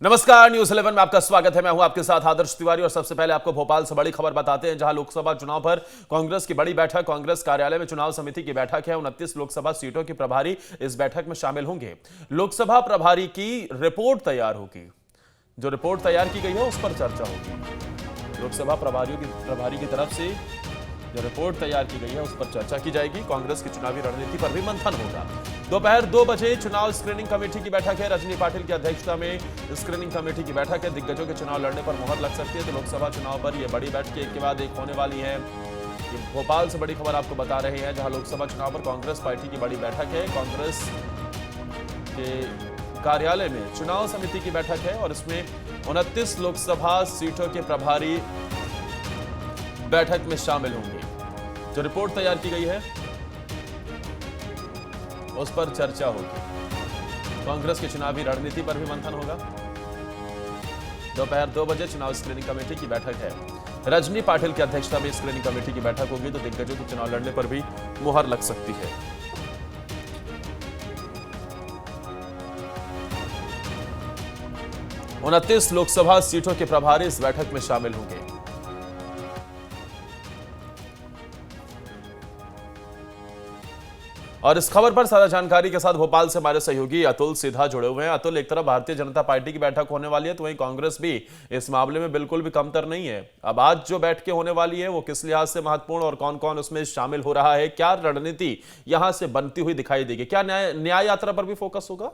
नमस्कार, न्यूज 11 में आपका स्वागत है। मैं हूं आपके साथ आदर्श तिवारी और सबसे पहले आपको भोपाल से बड़ी खबर बताते हैं, जहां लोकसभा चुनाव पर कांग्रेस की बड़ी बैठक। कांग्रेस कार्यालय में चुनाव समिति की बैठक है। 29 लोकसभा सीटों के प्रभारी इस बैठक में शामिल होंगे। लोकसभा प्रभारी की रिपोर्ट तैयार होगी। जो रिपोर्ट तैयार की गई है उस पर चर्चा होगी। लोकसभा प्रभारी की तरफ से जो रिपोर्ट तैयार की गई है उस पर चर्चा की जाएगी। कांग्रेस की चुनावी रणनीति पर भी मंथन होगा। दोपहर 2 बजे चुनाव स्क्रीनिंग कमेटी की बैठक है। रजनी पाटिल की अध्यक्षता में स्क्रीनिंग कमेटी की बैठक है। दिग्गजों के चुनाव लड़ने पर मुहर लग सकती है, तो लोकसभा चुनाव पर यह बड़ी बैठक एक के बाद एक होने वाली है। भोपाल से बड़ी खबर आपको बता रहे हैं, जहां लोकसभा चुनाव पर कांग्रेस पार्टी की बड़ी बैठक है। कांग्रेस के कार्यालय में चुनाव समिति की बैठक है और इसमें 29 लोकसभा सीटों के प्रभारी बैठक में शामिल होंगे। जो रिपोर्ट तैयार की गई है उस पर चर्चा होगी। कांग्रेस की चुनावी रणनीति पर भी मंथन होगा। दोपहर 2 बजे चुनाव स्क्रीनिंग कमेटी की बैठक है। रजनी पाटिल की अध्यक्षता में स्क्रीनिंग कमेटी की बैठक होगी, तो दिग्गजों के चुनाव लड़ने पर भी मुहर लग सकती है। उनतीस लोकसभा सीटों के प्रभारी इस बैठक में शामिल होंगे। और इस खबर पर ज्यादा जानकारी के साथ भोपाल से हमारे सहयोगी अतुल सीधा जुड़े हुए हैं। अतुल, एक तरफ भारतीय जनता पार्टी की बैठक होने वाली है, तो वहीं कांग्रेस भी इस मामले में बिल्कुल भी कमतर नहीं है। अब आज जो बैठकें होने वाली है वो किस लिहाज से महत्वपूर्ण और कौन कौन उसमें शामिल हो रहा है, क्या रणनीति यहां से बनती हुई दिखाई देगी? क्या न्याय यात्रा पर भी फोकस होगा?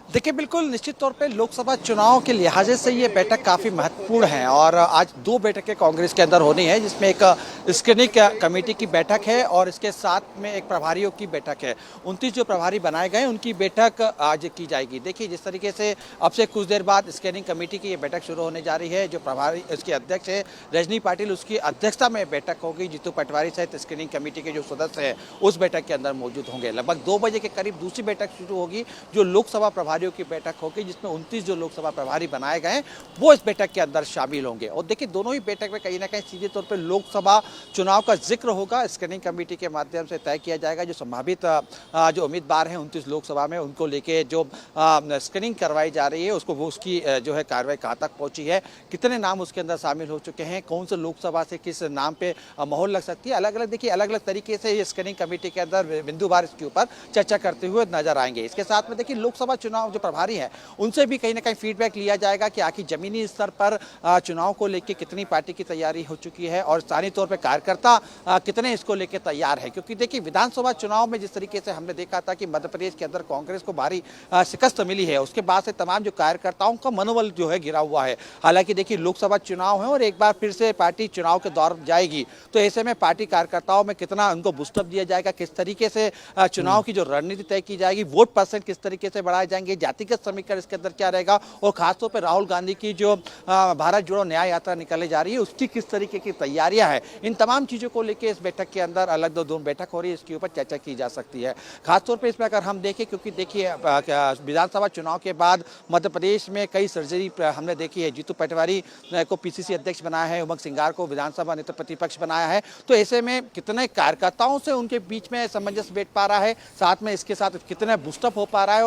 देखिए, बिल्कुल निश्चित तौर पे लोकसभा चुनाव के लिहाजे से ये बैठक काफ़ी महत्वपूर्ण है और आज 2 बैठकें कांग्रेस के अंदर होनी है, जिसमें एक स्क्रीनिंग कमेटी की बैठक है और इसके साथ में एक प्रभारियों की बैठक है। 29 जो प्रभारी बनाए गए उनकी बैठक आज की जाएगी। देखिए, जिस तरीके से अब से कुछ देर बाद स्क्रीनिंग कमेटी की ये बैठक शुरू होने जा रही है। जो प्रभारी उसके अध्यक्ष है रजनी पाटिल, उसकी अध्यक्षता में बैठक होगी। जीतू पटवारी सहित स्क्रीनिंग कमेटी के जो सदस्य हैं उस बैठक के अंदर मौजूद होंगे। लगभग 2 बजे के करीब दूसरी बैठक शुरू होगी, जो लोकसभा प्रभारी की बैठक होगी, जिसमें 29 जो लोकसभा प्रभारी बनाए गए हैं वो इस बैठक के अंदर शामिल होंगे। और देखिए, दोनों ही बैठक में कहीं ना कहीं सीधे तौर पे लोकसभा चुनाव का जिक्र होगा। स्क्रीनिंग कमेटी के माध्यम से तय किया जाएगा जो संभावित जो उम्मीदवार हैं 29 लोकसभा में, उनको लेके जो स्क्रीनिंग करवाई जा रही है उसको वो उसकी जो है कार्रवाई कहाँ तक पहुंची है, कितने नाम उसके अंदर शामिल हो चुके हैं, कौन से लोकसभा से किस नाम पे मोहर लग सकती है। अलग अलग देखिए, अलग अलग तरीके से ये स्क्रीनिंग कमेटी के अंदर बिंदुवार इसके ऊपर चर्चा करते हुए नजर आएंगे। इसके साथ में देखिए, लोकसभा चुनाव जो प्रभारी है उनसे भी कहीं ना कहीं फीडबैक लिया जाएगा कि आखिर जमीनी स्तर पर चुनाव को लेकर कितनी पार्टी की तैयारी हो चुकी है और स्थानीय तौर पर कार्यकर्ता कितने इसको लेकर तैयार है। क्योंकि देखिए, विधानसभा चुनाव में जिस तरीके से हमने देखा था कि मध्य प्रदेश के अंदर कांग्रेस को भारी शिकस्त मिली है, उसके बाद से तमाम जो कार्यकर्ताओं का मनोबल जो है गिरा हुआ है। हालांकि देखिए, लोकसभा चुनाव है और एक बार फिर से पार्टी चुनाव के दौर जाएगी, तो ऐसे में पार्टी कार्यकर्ताओं में कितना उनको बूस्टअप दिया जाएगा, किस तरीके से चुनाव की जो रणनीति तय की जाएगी, वोट परसेंट किस तरीके से बढ़ाए जाएंगे, जातिगत समीकरण इसके अंदर क्या रहेगा, और खासतौर पर राहुल गांधी की जो भारत जोड़ो न्याय यात्रा निकाली जा रही है उसकी किस तरीके की तैयारियां हैं, इन तमाम चीजों को लेकर इस बैठक के अंदर अलग दो बैठक हो रही है, इसके ऊपर चर्चा की जा सकती है। खासतौर पर इसमें अगर हम देखें, क्योंकि देखिए विधानसभा चुनाव के बाद मध्य प्रदेश में कई सर्जरी हमने देखी है। जीतू पटवारी को पीसीसी अध्यक्ष बनाया है, उमंग सिंगार को विधानसभा नेता प्रतिपक्ष बनाया है, तो ऐसे में कितने कार्यकर्ताओं से उनके बीच में सामंजस्य बैठ पा रहा है, साथ में इसके साथ कितने बूस्टअप हो पा रहा है,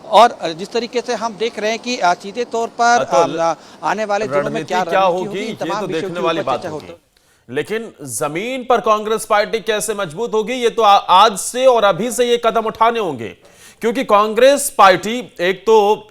और जिस तरीके से हम देख रहे हैं कि सीधे तौर पर आने वाले दिनों में क्या होगी, ये तो देखने वाली बात होगी। लेकिन जमीन पर कांग्रेस पार्टी कैसे मजबूत होगी, ये तो आज से और अभी से ये कदम उठाने होंगे। क्योंकि कांग्रेस पार्टी एक तो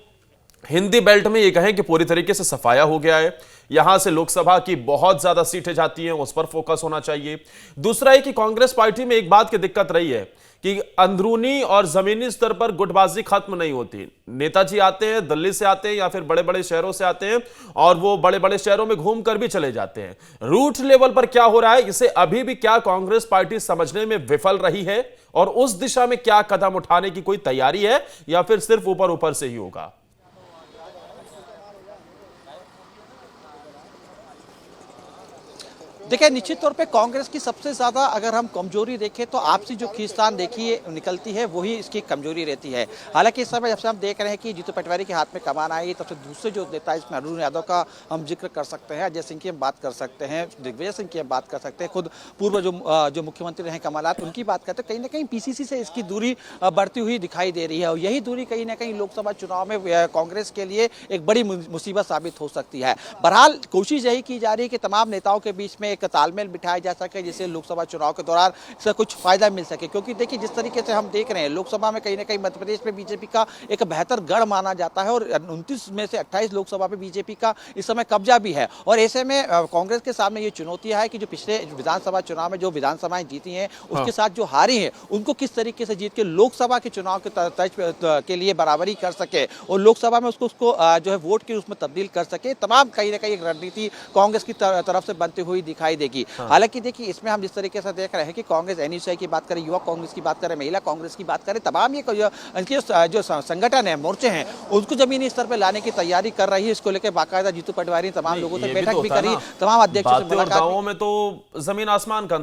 हिंदी बेल्ट में ये कहें कि पूरी तरीके से सफाया हो गया है, यहां से लोकसभा की बहुत ज्यादा सीटें जाती हैं, उस पर फोकस होना चाहिए। दूसरा है कि कांग्रेस पार्टी में एक बात की दिक्कत रही है कि अंदरूनी और जमीनी स्तर पर गुटबाजी खत्म नहीं होती। नेताजी आते हैं, दिल्ली से आते हैं या फिर बड़े बड़े शहरों से आते हैं और वो बड़े बड़े शहरों में घूम कर भी चले जाते हैं। रूट लेवल पर क्या हो रहा है, इसे अभी भी क्या कांग्रेस पार्टी समझने में विफल रही है और उस दिशा में क्या कदम उठाने की कोई तैयारी है या फिर सिर्फ ऊपर ऊपर से ही होगा? देखिए, निश्चित तौर पे कांग्रेस की सबसे ज्यादा अगर हम कमजोरी देखें तो आपसी जो खींचतान देखिए निकलती है, वही इसकी कमजोरी रहती है। हालांकि इस समय जब से हम देख रहे हैं कि जीतू पटवारी के हाथ में कमान आई, तब से दूसरे जो नेता है इसमें अर्जुन यादव का हम जिक्र कर सकते हैं, अजय सिंह की हम बात कर सकते हैं, दिग्विजय सिंह की हम बात कर सकते हैं, खुद पूर्व जो मुख्यमंत्री रहे कमलनाथ, उनकी बात करते हैं। कहीं ना कहीं पीसीसी से इसकी दूरी बढ़ती हुई दिखाई दे रही है, और यही दूरी कहीं ना कहीं लोकसभा चुनाव में कांग्रेस के लिए एक बड़ी मुसीबत साबित हो सकती है। बहरहाल कोशिश यही की जा रही है कि तमाम नेताओं के बीच में एक तालमेल बिठाया जा सके, जिससे लोकसभा चुनाव के दौरान इसका कुछ फायदा मिल सके। क्योंकि देखिए, जिस तरीके से हम देख रहे हैं लोकसभा में कहीं ना कहीं मध्य प्रदेश में बीजेपी का एक बेहतर गढ़ माना जाता है, और 29 में से 28 लोकसभा में बीजेपी का इस समय कब्जा भी है। और ऐसे में कांग्रेस के सामने ये चुनौती है कि जो पिछले विधानसभा चुनाव में जो विधानसभाएं जीती हैं, उसके साथ जो हारी हैं, उनको किस तरीके से जीत के लोकसभा के चुनाव के तर्ज के लिए बराबरी कर सके, और लोकसभा में उसको जो है वोट के रूप में तब्दील कर सके। तमाम कहीं ना कहीं एक रणनीति कांग्रेस की तरफ से बनती हुई दिखाई देगी। हालांकि देखिए, इसमें हम जिस तरीके से देख रहे हैं कि कांग्रेस एनयूसीआई की बात करें, युवा कांग्रेस की बात करें, महिला कांग्रेस की बात करें, तमाम ये इनके जो संगठन है, मोर्चे हैं, उनको जमीनी स्तर पर लाने की तैयारी कर रही है। इसको लेकर बाकायदा जीतू पटवारी ने तमाम लोगों से बैठक भी करी, तमाम अध्यक्षों से मुलाकात। में तो जमीन आसमान का